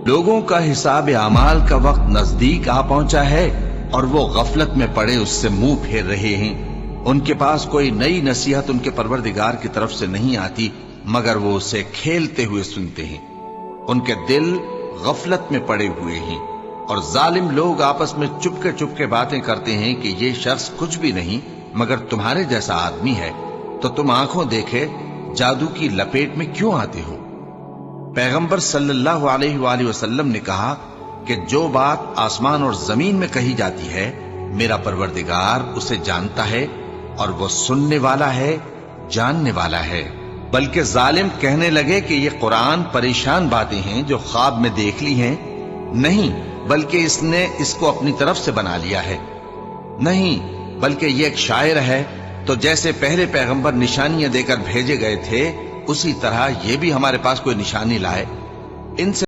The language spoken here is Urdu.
لوگوں کا حساب اعمال کا وقت نزدیک آ پہنچا ہے اور وہ غفلت میں پڑے اس سے منہ پھیر رہے ہیں۔ ان کے پاس کوئی نئی نصیحت ان کے پروردگار کی طرف سے نہیں آتی مگر وہ اسے کھیلتے ہوئے سنتے ہیں۔ ان کے دل غفلت میں پڑے ہوئے ہیں اور ظالم لوگ آپس میں چپ کے باتیں کرتے ہیں کہ یہ شخص کچھ بھی نہیں مگر تمہارے جیسا آدمی ہے، تو تم آنکھوں دیکھے جادو کی لپیٹ میں کیوں آتے ہو؟ پیغمبر صلی اللہ علیہ وآلہ وسلم نے کہا کہ جو بات آسمان اور زمین میں کہی جاتی ہے میرا پروردگار اسے جانتا ہے اور وہ سننے والا ہے، جاننے والا ہے۔ بلکہ ظالم کہنے لگے کہ یہ قرآن پریشان باتیں ہیں جو خواب میں دیکھ لی ہیں، نہیں بلکہ اس نے اس کو اپنی طرف سے بنا لیا ہے، نہیں بلکہ یہ ایک شاعر ہے۔ تو جیسے پہلے پیغمبر نشانیاں دے کر بھیجے گئے تھے اسی طرح یہ بھی ہمارے پاس کوئی نشانی لائے۔ ان سے